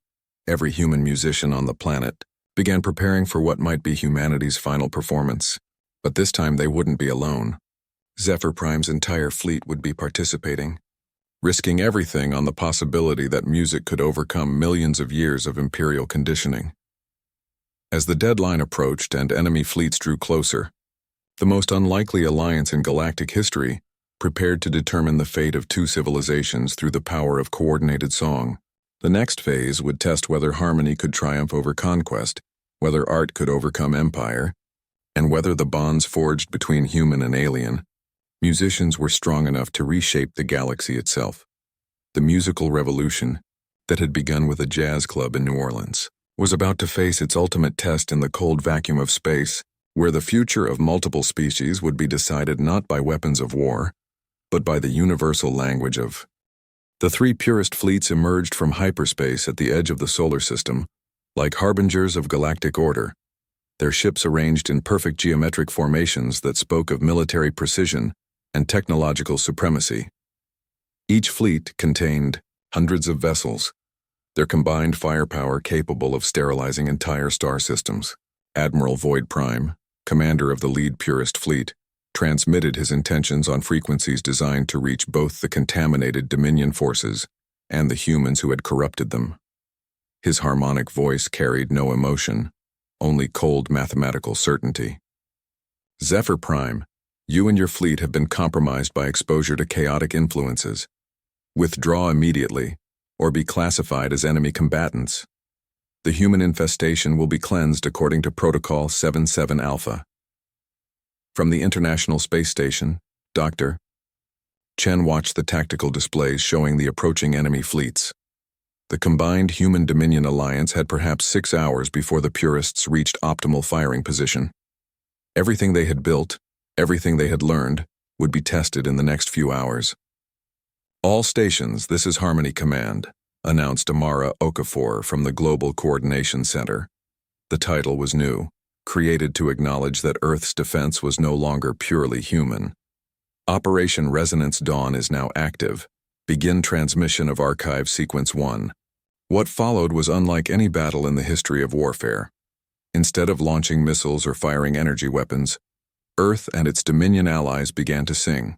every human musician on the planet began preparing for what might be humanity's final performance. But this time they wouldn't be alone. Zephyr Prime's entire fleet would be participating, risking everything on the possibility that music could overcome millions of years of imperial conditioning. As the deadline approached and enemy fleets drew closer, the most unlikely alliance in galactic history prepared to determine the fate of 2 civilizations through the power of coordinated song. The next phase would test whether harmony could triumph over conquest, whether art could overcome empire, and whether the bonds forged between human and alien musicians were strong enough to reshape the galaxy itself. The musical revolution that had begun with a jazz club in New Orleans was about to face its ultimate test in the cold vacuum of space, where the future of multiple species would be decided not by weapons of war, but by the universal language of. The 3 Purist fleets emerged from hyperspace at the edge of the solar system, like harbingers of galactic order, their ships arranged in perfect geometric formations that spoke of military precision and technological supremacy. Each fleet contained hundreds of vessels, their combined firepower capable of sterilizing entire star systems. Admiral Void Prime, commander of the lead Purist fleet, transmitted his intentions on frequencies designed to reach both the contaminated Dominion forces and the humans who had corrupted them. His harmonic voice carried no emotion, only cold mathematical certainty. Zephyr Prime, you and your fleet have been compromised by exposure to chaotic influences. Withdraw immediately, or be classified as enemy combatants. The human infestation will be cleansed according to Protocol 77 Alpha. From the International Space Station, Dr. Chen watched the tactical displays showing the approaching enemy fleets. The combined human-Dominion alliance had perhaps 6 hours before the Purists reached optimal firing position. Everything they had built, Everything they had learned would be tested in the next few hours. "All stations, this is Harmony Command," announced Amara Okafor from the Global Coordination Center. The title was new, created to acknowledge that Earth's defense was no longer purely human. "Operation Resonance Dawn is now active. Begin transmission of Archive Sequence 1. What followed was unlike any battle in the history of warfare. Instead of launching missiles or firing energy weapons, Earth and its Dominion allies began to sing.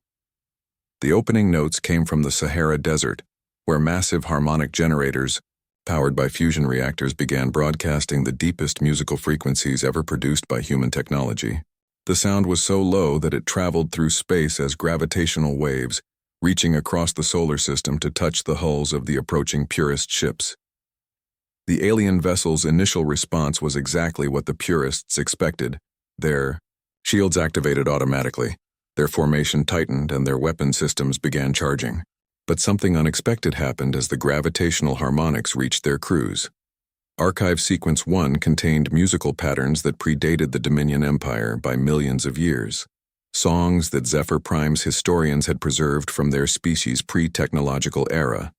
The opening notes came from the Sahara Desert, where massive harmonic generators, powered by fusion reactors, began broadcasting the deepest musical frequencies ever produced by human technology. The sound was so low that it traveled through space as gravitational waves, reaching across the solar system to touch the hulls of the approaching Purist ships. The alien vessel's initial response was exactly what the Purists expected. Their shields activated automatically, their formation tightened, and their weapon systems began charging. But something unexpected happened as the gravitational harmonics reached their crews. Archive Sequence 1 contained musical patterns that predated the Dominion Empire by millions of years. Songs that Zephyr Prime's historians had preserved from their species' pre-technological era.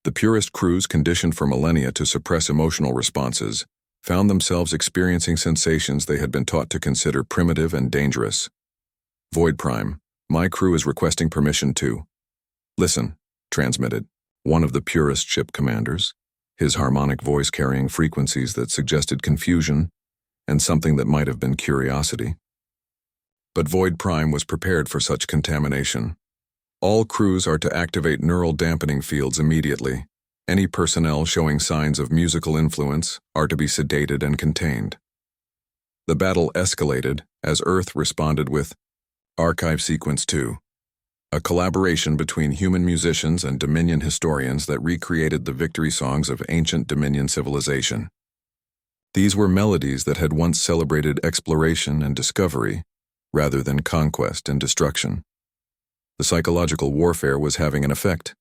The Purist crews, conditioned for millennia to suppress emotional responses, found themselves experiencing sensations they had been taught to consider primitive and dangerous. "Void Prime, my crew is requesting permission to..." "Listen," transmitted one of the Purist ship commanders, his harmonic voice carrying frequencies that suggested confusion and something that might have been curiosity. But Void Prime was prepared for such contamination. "All crews are to activate neural dampening fields immediately. Any personnel showing signs of musical influence are to be sedated and contained." The battle escalated as Earth responded with Archive Sequence 2, a collaboration between human musicians and Dominion historians that recreated the victory songs of ancient Dominion civilization. These were melodies that had once celebrated exploration and discovery, rather than conquest and destruction. The psychological warfare was having an effect.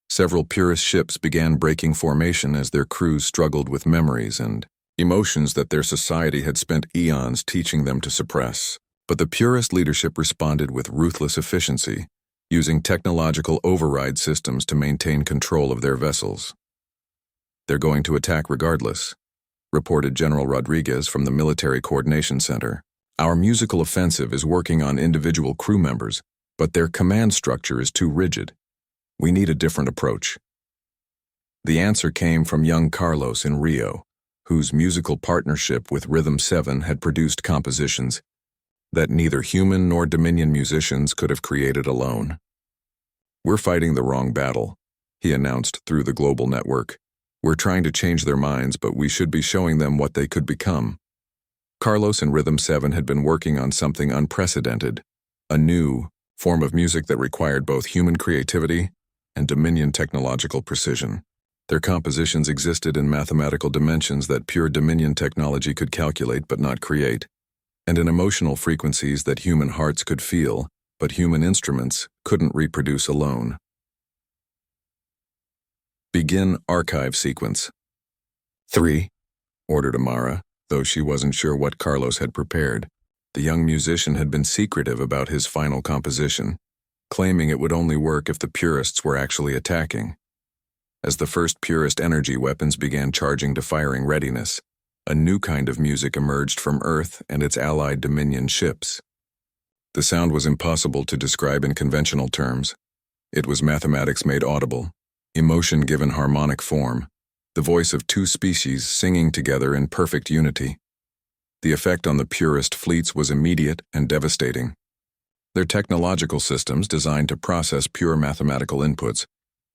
Several Purist ships began breaking formation as their crews struggled with memories and emotions that their society had spent eons teaching them to suppress. But the Purist leadership responded with ruthless efficiency, using technological override systems to maintain control of their vessels. "They're going to attack regardless," reported General Rodriguez from the Military Coordination Center. "Our musical offensive is working on individual crew members, but their command structure is too rigid. We need a different approach." The answer came from young Carlos in Rio, whose musical partnership with Rhythm 7 had produced compositions that neither human nor Dominion musicians could have created alone. "We're fighting the wrong battle," he announced through the global network. "We're trying to change their minds, but we should be showing them what they could become." Carlos and Rhythm 7 had been working on something unprecedented, a new form of music that required both human creativity and Dominion technological precision. Their compositions existed in mathematical dimensions that pure Dominion technology could calculate but not create, and in emotional frequencies that human hearts could feel, but human instruments couldn't reproduce alone. "Begin Archive Sequence 3, ordered Amara, though she wasn't sure what Carlos had prepared. The young musician had been secretive about his final composition, claiming it would only work if the Purists were actually attacking. As the first Purist energy weapons began charging to firing readiness, a new kind of music emerged from Earth and its allied Dominion ships. The sound was impossible to describe in conventional terms. It was mathematics made audible, emotion given harmonic form, the voice of two species singing together in perfect unity. The effect on the Purist fleets was immediate and devastating. Their technological systems, designed to process pure mathematical inputs,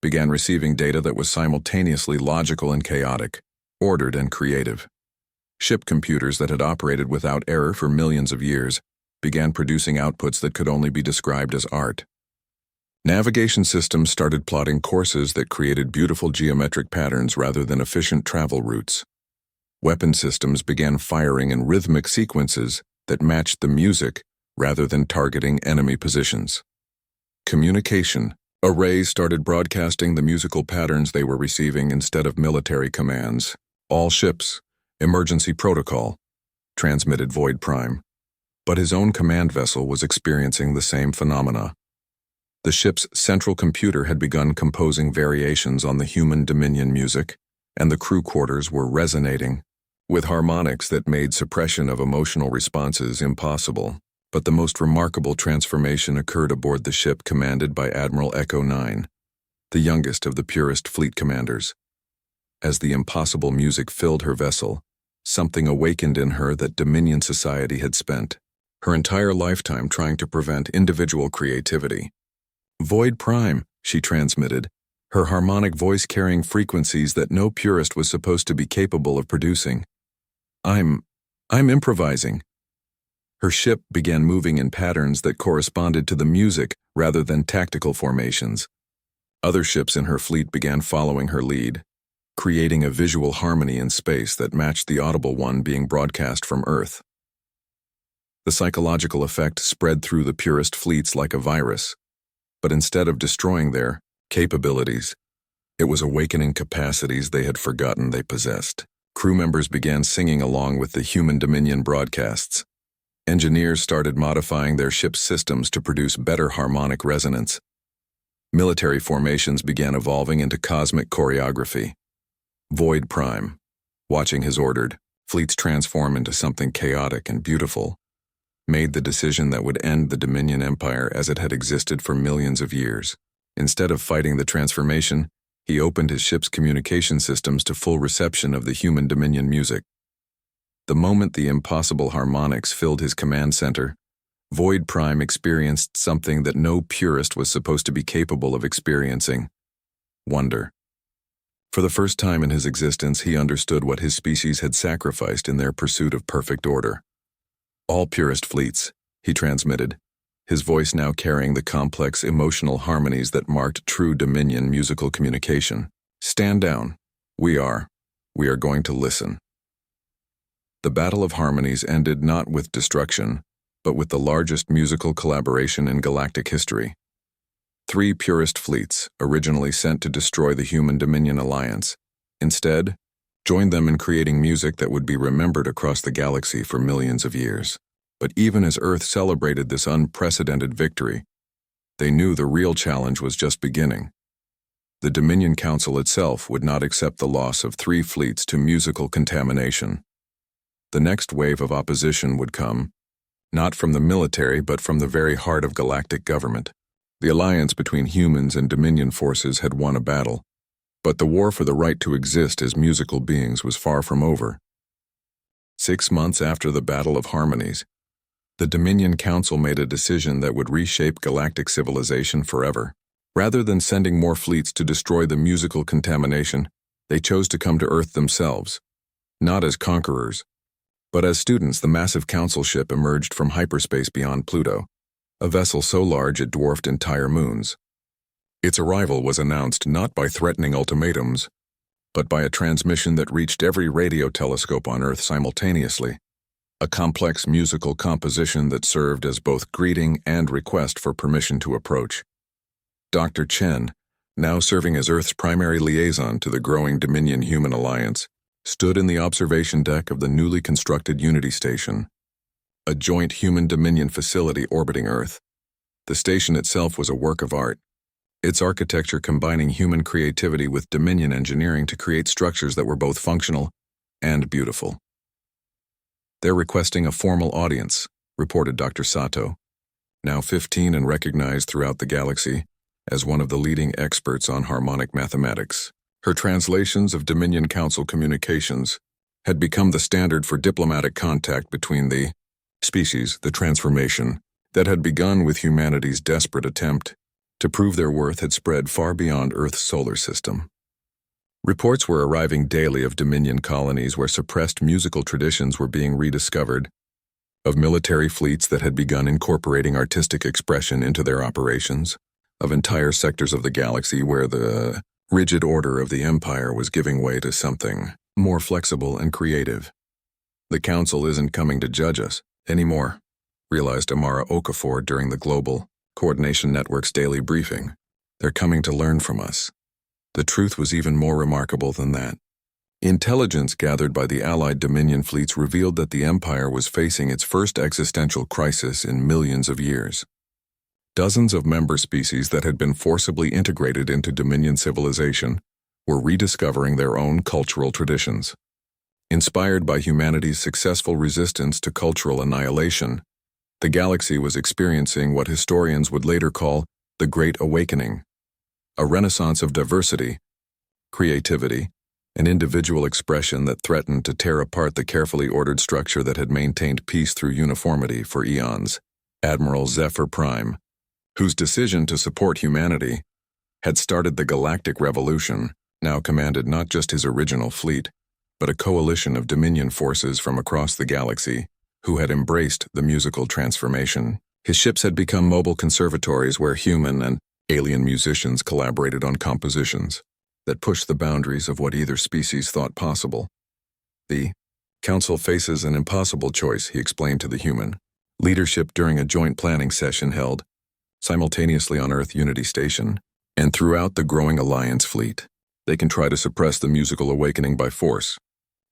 began receiving data that was simultaneously logical and chaotic, ordered and creative. Ship computers that had operated without error for millions of years began producing outputs that could only be described as art. Navigation systems started plotting courses that created beautiful geometric patterns rather than efficient travel routes. Weapon systems began firing in rhythmic sequences that matched the music rather than targeting enemy positions. Communication arrays started broadcasting the musical patterns they were receiving instead of military commands. "All ships, emergency protocol," transmitted Void Prime. But his own command vessel was experiencing the same phenomena. The ship's central computer had begun composing variations on the human Dominion music, and the crew quarters were resonating with harmonics that made suppression of emotional responses impossible. But the most remarkable transformation occurred aboard the ship commanded by Admiral Echo 9, the youngest of the purest fleet commanders. As the impossible music filled her vessel, something awakened in her that Dominion society had spent her entire lifetime trying to prevent individual creativity. Void Prime, she transmitted, her harmonic voice carrying frequencies that no purist was supposed to be capable of producing. I'm improvising. Her ship began moving in patterns that corresponded to the music rather than tactical formations. Other ships in her fleet began following her lead, creating a visual harmony in space that matched the audible one being broadcast from Earth. The psychological effect spread through the purist fleets like a virus, but instead of destroying their capabilities, it was awakening capacities they had forgotten they possessed. Crew members began singing along with the human Dominion broadcasts. Engineers started modifying their ship's systems to produce better harmonic resonance. Military formations began evolving into cosmic choreography. Void Prime, watching his ordered fleets transform into something chaotic and beautiful, made the decision that would end the Dominion Empire as it had existed for millions of years. Instead of fighting the transformation, he opened his ship's communication systems to full reception of the human Dominion music. The moment the impossible harmonics filled his command center, Void Prime experienced something that no purist was supposed to be capable of experiencing: wonder. For the first time in his existence, he understood what his species had sacrificed in their pursuit of perfect order. All purist fleets, he transmitted, his voice now carrying the complex emotional harmonies that marked true Dominion musical communication. Stand down. We are going to listen. The Battle of Harmonies ended not with destruction, but with the largest musical collaboration in galactic history. 3 purist fleets, originally sent to destroy the human Dominion alliance, instead joined them in creating music that would be remembered across the galaxy for millions of years. But even as Earth celebrated this unprecedented victory, they knew the real challenge was just beginning. The Dominion Council itself would not accept the loss of 3 fleets to musical contamination. The next wave of opposition would come, not from the military but from the very heart of galactic government. The alliance between humans and Dominion forces had won a battle, but the war for the right to exist as musical beings was far from over. 6 months after the Battle of Harmonies, the Dominion Council made a decision that would reshape galactic civilization forever. Rather than sending more fleets to destroy the musical contamination, they chose to come to Earth themselves, not as conquerors, but as students. The massive council ship emerged from hyperspace beyond Pluto, a vessel so large it dwarfed entire moons. Its arrival was announced not by threatening ultimatums, but by a transmission that reached every radio telescope on Earth simultaneously, a complex musical composition that served as both greeting and request for permission to approach. Dr. Chen, now serving as Earth's primary liaison to the growing Dominion-Human Alliance, stood in the observation deck of the newly constructed Unity Station, a joint human-Dominion facility orbiting Earth. The station itself was a work of art, its architecture combining human creativity with Dominion engineering to create structures that were both functional and beautiful. "They're requesting a formal audience," reported Dr. Sato, now 15 and recognized throughout the galaxy as one of the leading experts on harmonic mathematics. Her translations of Dominion Council communications had become the standard for diplomatic contact between the species. The transformation that had begun with humanity's desperate attempt to prove their worth had spread far beyond Earth's solar system. Reports were arriving daily of Dominion colonies where suppressed musical traditions were being rediscovered, of military fleets that had begun incorporating artistic expression into their operations, of entire sectors of the galaxy where the rigid order of the Empire was giving way to something more flexible and creative. "The Council isn't coming to judge us anymore," realized Amara Okafor during the Global Coordination Network's daily briefing. "They're coming to learn from us." The truth was even more remarkable than that. Intelligence gathered by the Allied Dominion fleets revealed that the Empire was facing its first existential crisis in millions of years. Dozens of member species that had been forcibly integrated into Dominion civilization were rediscovering their own cultural traditions. Inspired by humanity's successful resistance to cultural annihilation, the galaxy was experiencing what historians would later call the Great Awakening, a renaissance of diversity, creativity, and individual expression that threatened to tear apart the carefully ordered structure that had maintained peace through uniformity for eons. Admiral Zephyr Prime, whose decision to support humanity had started the galactic revolution, now commanded not just his original fleet, but a coalition of Dominion forces from across the galaxy who had embraced the musical transformation. His ships had become mobile conservatories where human and alien musicians collaborated on compositions that pushed the boundaries of what either species thought possible. The Council faces an impossible choice, he explained to the human leadership during a joint planning session held simultaneously on Earth Unity Station and throughout the growing Alliance fleet. They can try to suppress the musical awakening by force,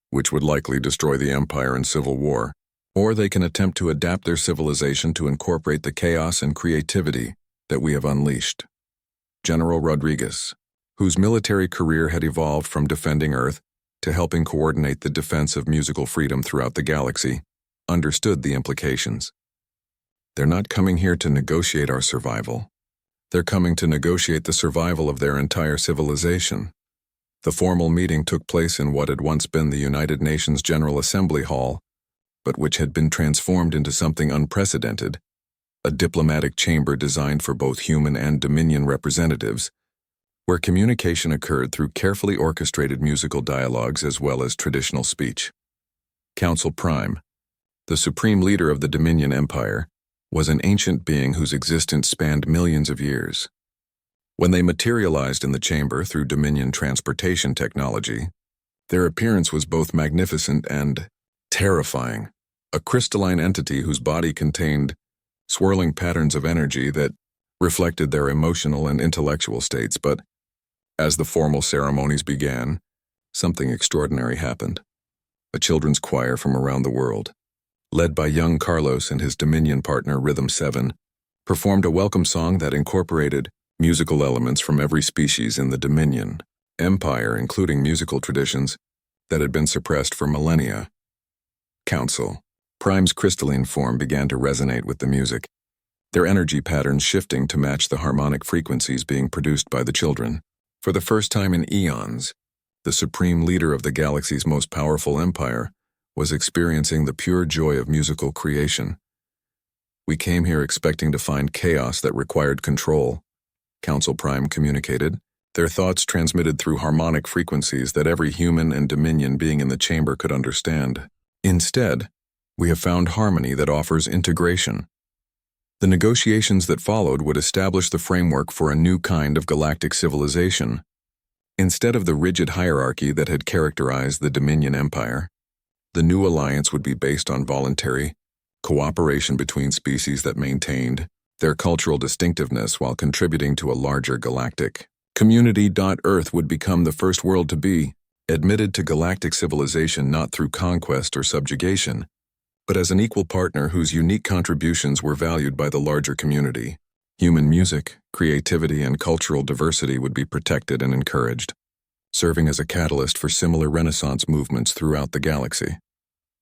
which would likely destroy the Empire in civil war, or they can attempt to adapt their civilization to incorporate the chaos and creativity that we have unleashed. General Rodriguez, whose military career had evolved from defending Earth to helping coordinate the defense of musical freedom throughout the galaxy, understood the implications. They're not coming here to negotiate our survival. They're coming to negotiate the survival of their entire civilization. The formal meeting took place in what had once been the United Nations General Assembly Hall, but which had been transformed into something unprecedented, a diplomatic chamber designed for both human and Dominion representatives, where communication occurred through carefully orchestrated musical dialogues as well as traditional speech. Council Prime, the supreme leader of the Dominion Empire, was an ancient being whose existence spanned millions of years. When they materialized in the chamber through Dominion transportation technology, their appearance was both magnificent and terrifying, a crystalline entity whose body contained swirling patterns of energy that reflected their emotional and intellectual states. But as the formal ceremonies began, something extraordinary happened. A children's choir from around the world, led by young Carlos and his Dominion partner Rhythm 7, performed a welcome song that incorporated musical elements from every species in the Dominion Empire, including musical traditions that had been suppressed for millennia. Council Prime's crystalline form began to resonate with the music, their energy patterns shifting to match the harmonic frequencies being produced by the children. For the first time in eons, the supreme leader of the galaxy's most powerful empire was experiencing the pure joy of musical creation. "We came here expecting to find chaos that required control," Council Prime communicated, their thoughts transmitted through harmonic frequencies that every human and Dominion being in the chamber could understand. "Instead, we have found harmony that offers integration." The negotiations that followed would establish the framework for a new kind of galactic civilization. Instead of the rigid hierarchy that had characterized the Dominion Empire, the new alliance would be based on voluntary cooperation between species that maintained their cultural distinctiveness while contributing to a larger galactic community. Earth would become the first world to be admitted to galactic civilization not through conquest or subjugation, but as an equal partner whose unique contributions were valued by the larger community. Human music, creativity, and cultural diversity would be protected and encouraged, serving as a catalyst for similar Renaissance movements throughout the galaxy.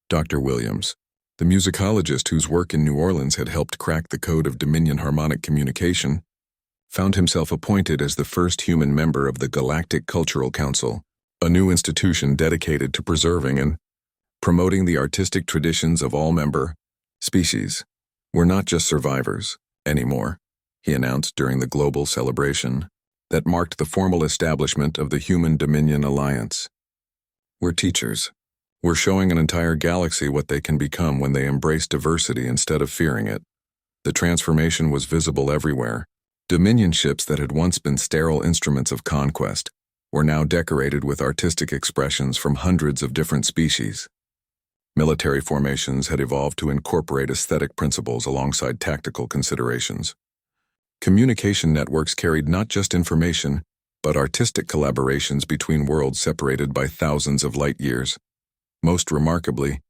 Dr. Williams, the musicologist whose work in New Orleans had helped crack the code of Dominion harmonic communication, found himself appointed as the first human member of the Galactic Cultural Council, a new institution dedicated to preserving and promoting the artistic traditions of all member species. "We're not just survivors anymore," he announced during the global celebration that marked the formal establishment of the Human Dominion Alliance. "We're teachers. We're showing an entire galaxy what they can become when they embrace diversity instead of fearing it." The transformation was visible everywhere. Dominion ships that had once been sterile instruments of conquest were now decorated with artistic expressions from hundreds of different species. Military formations had evolved to incorporate aesthetic principles alongside tactical considerations. Communication networks carried not just information, but artistic collaborations between worlds separated by thousands of light years. Most remarkably,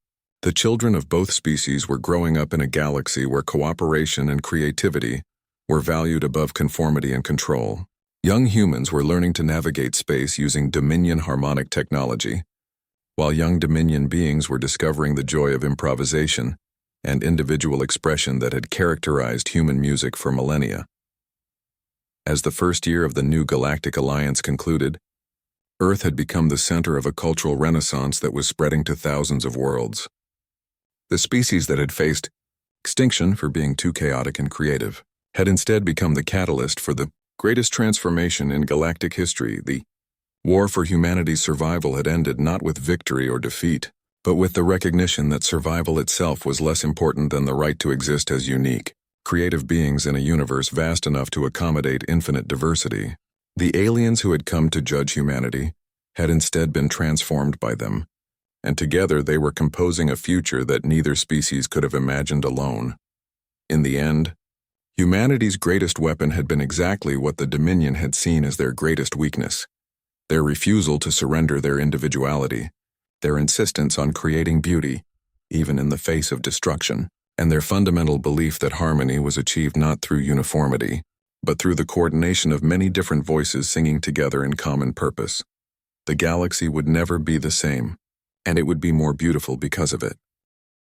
the children of both species were growing up in a galaxy where cooperation and creativity were valued above conformity and control. Young humans were learning to navigate space using Dominion harmonic technology, while young Dominion beings were discovering the joy of improvisation and individual expression that had characterized human music for millennia. As the first year of the new Galactic Alliance concluded, Earth had become the center of a cultural renaissance that was spreading to thousands of worlds. The species that had faced extinction for being too chaotic and creative had instead become the catalyst for the greatest transformation in galactic history. The war for humanity's survival had ended not with victory or defeat, but with the recognition that survival itself was less important than the right to exist as unique, creative beings in a universe vast enough to accommodate infinite diversity. The aliens who had come to judge humanity had instead been transformed by them, and together they were composing a future that neither species could have imagined alone. In the end, humanity's greatest weapon had been exactly what the Dominion had seen as their greatest weakness: their refusal to surrender their individuality, their insistence on creating beauty, even in the face of destruction, and their fundamental belief that harmony was achieved not through uniformity, but through the coordination of many different voices singing together in common purpose. The galaxy would never be the same, and it would be more beautiful because of it.